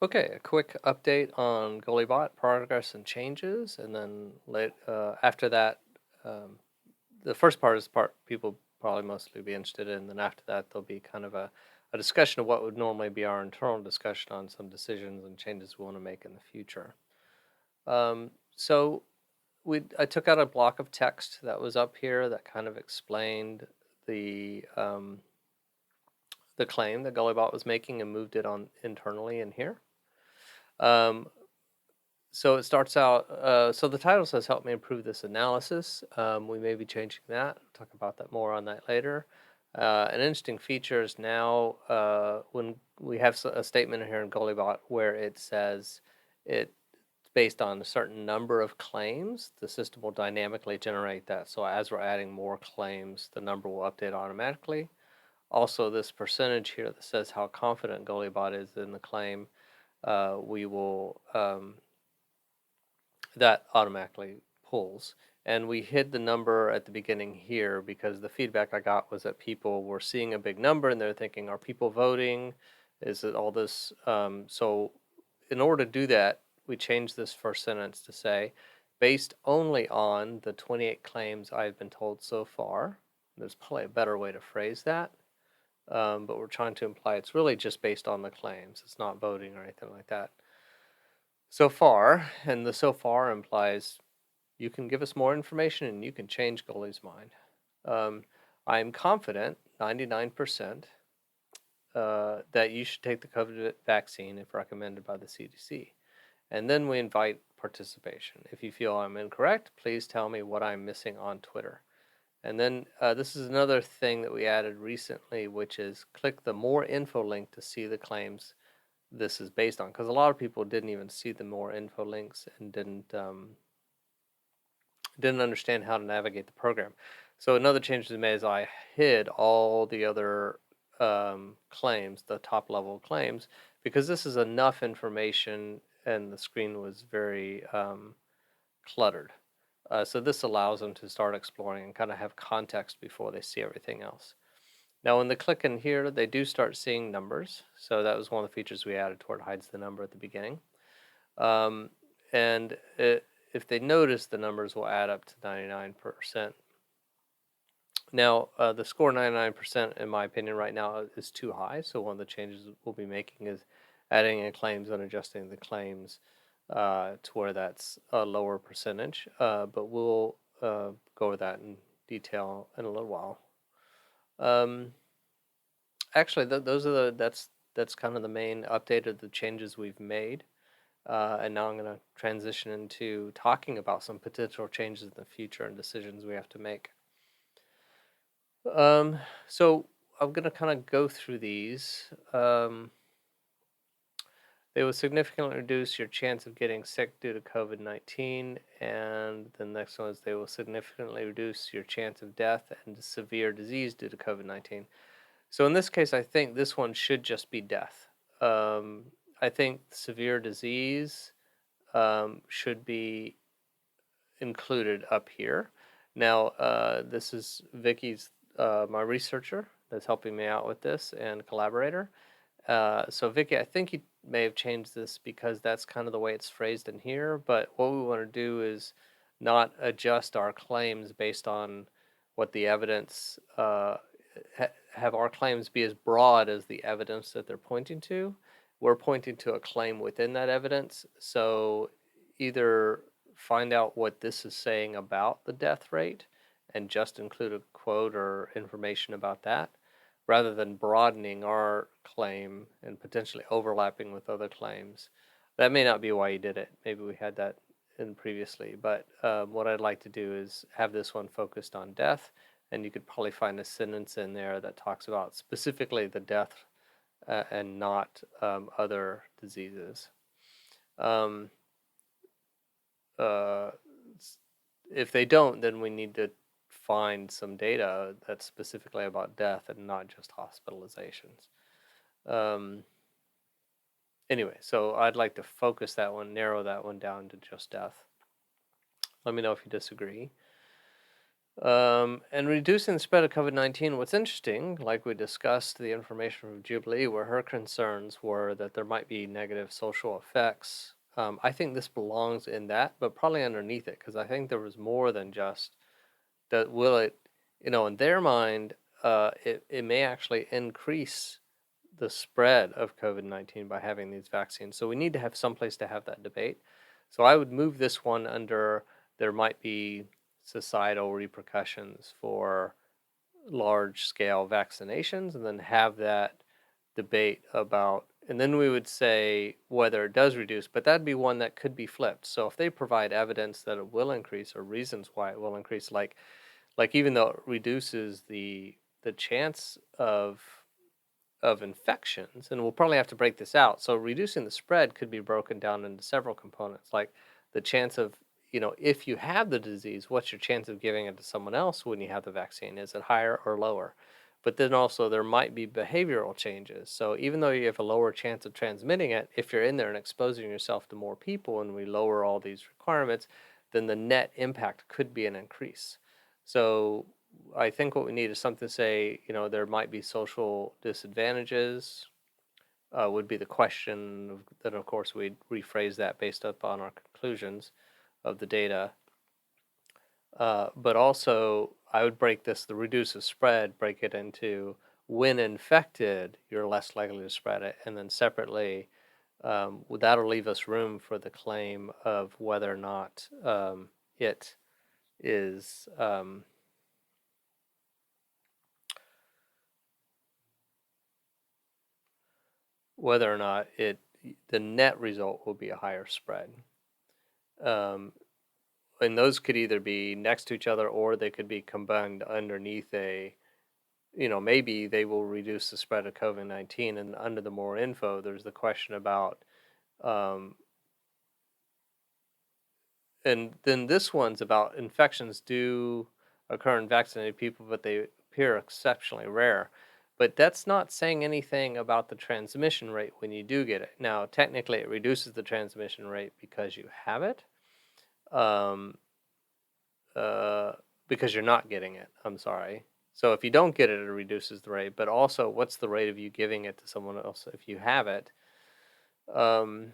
Okay, a quick update on GullyBot progress and changes, and then after that, um, the first part is the part people probably mostly be interested in. Then after that, there'll be kind of a discussion of what would normally be our internal discussion on some decisions and changes we want to make in the future. So I took out a block of text that was up here that kind of explained the um, the claim that GullyBot was making and moved it on internally in here. Um, So it starts out. So the title says "Help me improve this analysis." We may be changing that. Talk about that more on that later. An interesting feature is now when we have a statement in here in Gollybot where it says it's based on a certain number of claims, the system will dynamically generate that. So as we're adding more claims, the number will update automatically. Also, this percentage here that says how confident Gollybot is in the claim, we will that automatically pulls. And we hid the number at the beginning here because the feedback I got was that people were seeing a big number and they're thinking, are people voting? Is it all this? So, in order to do that, we changed this first sentence to say, based only on the 28 claims I've been told so far. There's probably a better way to phrase that, but we're trying to imply it's really just based on the claims. It's not voting or anything like that. So far, and the so far implies you can give us more information and you can change Gully's mind. Um, I'm confident, 99%, that you should take the COVID vaccine if recommended by the CDC. And then we invite participation. If you feel I'm incorrect, please tell me what I'm missing on Twitter. And then this is another thing that we added recently, which is click the more info link to see the claims this is based on. Because a lot of people didn't even see the more info links and didn't understand how to navigate the program. So another change we made is I hid all the other claims, the top level claims, because this is enough information and the screen was very cluttered. So this allows them to start exploring and kind of have context before they see everything else. Now, when they click in here, they do start seeing numbers. So that was one of the features we added toward hides the number at the beginning. Um, and if they notice, the numbers will add up to 99%. Now, the score 99%, in my opinion, right now is too high. So one of the changes we'll be making is adding in claims and adjusting the claims to where that's a lower percentage. But we'll go over that in detail in a little while. Actually, those are that's kind of the main update of the changes we've made. And now I'm going to transition into talking about some potential changes in the future and decisions we have to make. So I'm going to kind of go through these. They will significantly reduce your chance of getting sick due to COVID-19, and the next one is they will significantly reduce your chance of death and severe disease due to COVID-19. So in this case, I think this one should just be death. I think severe disease should be included up here. Now, this is Vicky's, my researcher that's helping me out with this and collaborator. So Vicky, I think you may have changed this because that's kind of the way it's phrased in here. But what we want to do is not adjust our claims based on what the evidence, have our claims be as broad as the evidence that they're pointing to. We're pointing to a claim within that evidence. So either find out what this is saying about the death rate and just include a quote or information about that, rather than broadening our claim and potentially overlapping with other claims. That may not be why you did it. Maybe we had that in previously, but what I'd like to do is have this one focused on death, and you could probably find a sentence in there that talks about specifically the death and not other diseases. Um, uh, if they don't, then we need to find some data that's specifically about death and not just hospitalizations. Um, anyway, so I'd like to focus that one, narrow that one down to just death. Let me know if you disagree. And reducing the spread of COVID-19, what's interesting, like we discussed, the information from Jubilee, where her concerns were that there might be negative social effects. I think this belongs in that, but probably underneath it, because I think there was more than just that. Will it, in their mind, it may actually increase the spread of COVID-19 by having these vaccines. So we need to have someplace to have that debate. So I would move this one under there might be societal repercussions for large scale vaccinations, and then have that debate about, and then we would say whether it does reduce, but that'd be one that could be flipped. So if they provide evidence that it will increase or reasons why it will increase, like even though it reduces the chance of infections, and we'll probably have to break this out. So reducing the spread could be broken down into several components, like the chance of, if you have the disease, what's your chance of giving it to someone else when you have the vaccine? Is it higher or lower? But then also there might be behavioral changes. So even though you have a lower chance of transmitting it, if you're in there and exposing yourself to more people and we lower all these requirements, then the net impact could be an increase. So I think what we need is something to say, there might be social disadvantages, would be the question. Then, of course, we'd rephrase that based upon our conclusions of the data. But also, I would break the reduce spread, break it into when infected, you're less likely to spread it. And then separately, that'll leave us room for the claim of whether or not it is. Whether or not the net result will be a higher spread. Um, and those could either be next to each other or they could be combined underneath maybe they will reduce the spread of COVID-19. And under the more info, there's the question about, and then this one's about infections do occur in vaccinated people, but they appear exceptionally rare. But that's not saying anything about the transmission rate when you do get it. Now, technically, it reduces the transmission rate because you have it, um, uh, because you're not getting it. I'm sorry. So if you don't get it, it reduces the rate. But also, what's the rate of you giving it to someone else if you have it? Um,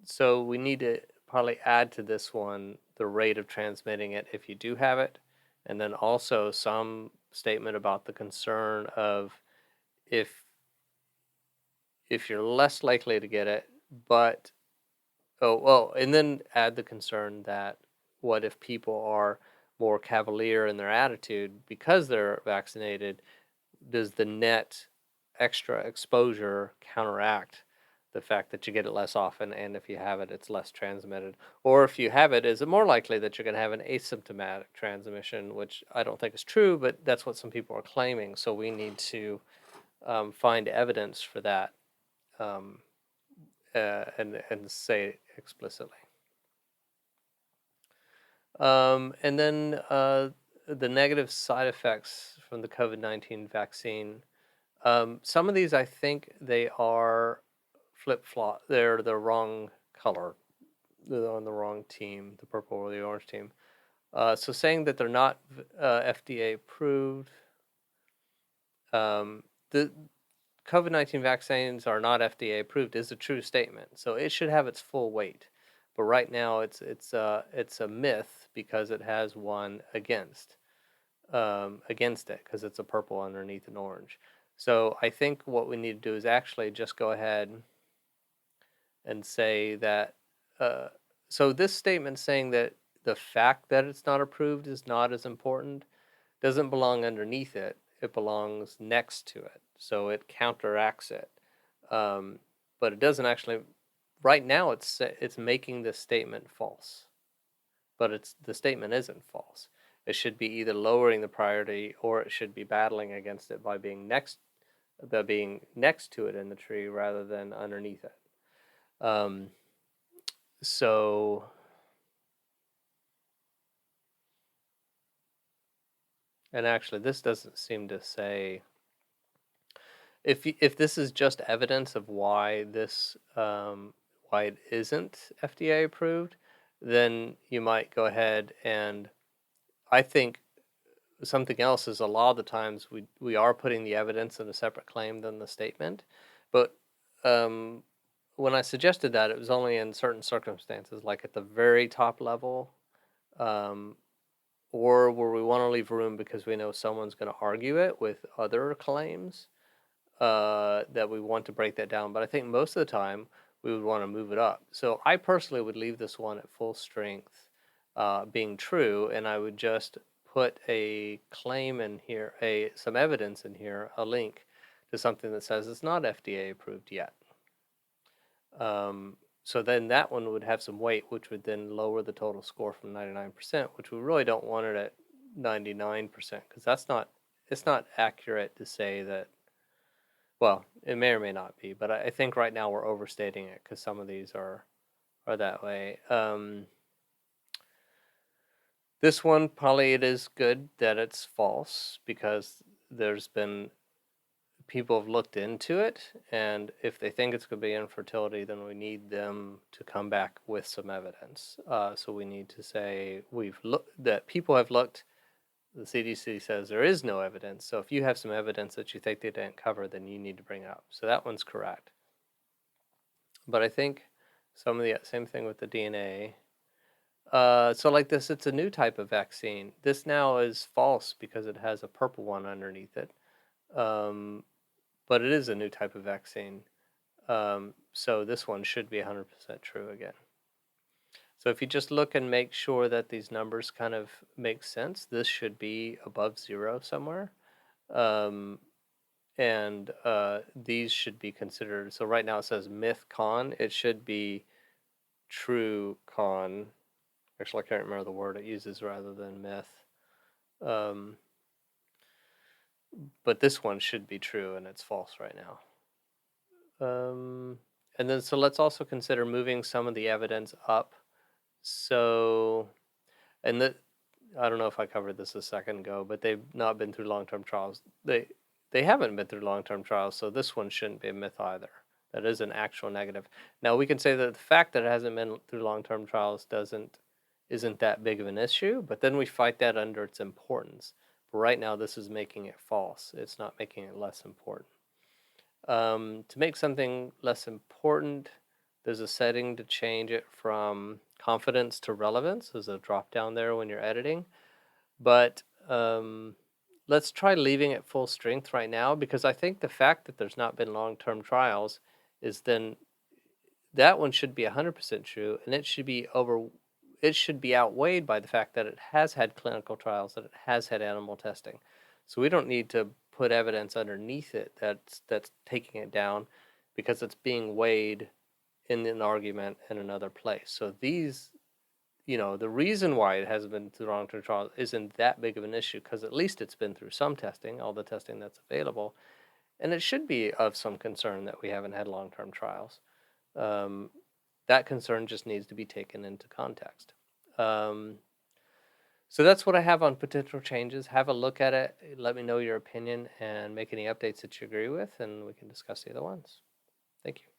so we need to probably add to this one the rate of transmitting it if you do have it, and then also some statement about the concern of if you're less likely to get it, but oh well, and then add the concern that what if people are more cavalier in their attitude because they're vaccinated? Does the net extra exposure counteract the fact that you get it less often, and if you have it, it's less transmitted? Or if you have it, is it more likely that you're going to have an asymptomatic transmission, which I don't think is true, but that's what some people are claiming. So we need to find evidence for that, um, and say it explicitly. And then the negative side effects from the COVID-19 vaccine. Some of these, I think they are flip flop. They're the wrong color. They're on the wrong team, the purple or the orange team. So saying that they're not FDA approved. The COVID-19 vaccines are not FDA approved is a true statement. So it should have its full weight. But right now it's a myth because it has one against it because it's a purple underneath an orange. So I think what we need to do is actually just go ahead and say that. So this statement saying that the fact that it's not approved is not as important doesn't belong underneath it. It belongs next to it. So it counteracts it. But it doesn't actually. Right now, it's making this statement false, but the statement isn't false. It should be either lowering the priority or it should be battling against it by being next to it in the tree rather than underneath it. So and actually this doesn't seem to say if this is just evidence of why why it isn't FDA approved, then you might go ahead and I think something else is a lot of the times we are putting the evidence in a separate claim than the statement, but when I suggested that, it was only in certain circumstances, like at the very top level, um, or where we want to leave room because we know someone's going to argue it with other claims, that we want to break that down. But I think most of the time we would want to move it up. So I personally would leave this one at full strength, being true, and I would just put a claim in here, some evidence in here, a link to something that says it's not FDA approved yet. So then that one would have some weight, which would then lower the total score from 99%, which we really don't want it at 99%, because it's not accurate to say that, well, it may or may not be, but I think right now we're overstating it because some of these are that way. This one, probably it is good that it's false, because there's been people have looked into it, and if they think it's going to be infertility, then we need them to come back with some evidence. So we need to say that people have looked. The CDC says there is no evidence. So if you have some evidence that you think they didn't cover, then you need to bring it up. So that one's correct. But I think some of the same thing with the DNA. So like this, it's a new type of vaccine. This now is false because it has a purple one underneath it. But it is a new type of vaccine. So this one should be 100% true again. So if you just look and make sure that these numbers kind of make sense, this should be above 0 somewhere. And these should be considered. So right now it says myth con. It should be true con. Actually, I can't remember the word it uses rather than myth. But this one should be true, and it's false right now. And then so let's also consider moving some of the evidence up. So, and I don't know if I covered this a second ago, but they've not been through long-term trials. They haven't been through long-term trials, so this one shouldn't be a myth either. That is an actual negative. Now we can say that the fact that it hasn't been through long-term trials isn't that big of an issue, but then we fight that under its importance. But right now this is making it false. It's not making it less important. To make something less important, there's a setting to change it from confidence to relevance. There's a drop down there when you're editing. But let's try leaving it full strength right now, because I think the fact that there's not been long-term trials is then that one should be 100% true, and it should be outweighed by the fact that it has had clinical trials, that it has had animal testing. So we don't need to put evidence underneath it that's taking it down, because it's being weighed in an argument in another place. So these, the reason why it hasn't been through long-term trials isn't that big of an issue, because at least it's been through some testing, all the testing that's available, and it should be of some concern that we haven't had long-term trials. That concern just needs to be taken into context. So that's what I have on potential changes. Have a look at it. Let me know your opinion and make any updates that you agree with, and we can discuss the other ones. Thank you.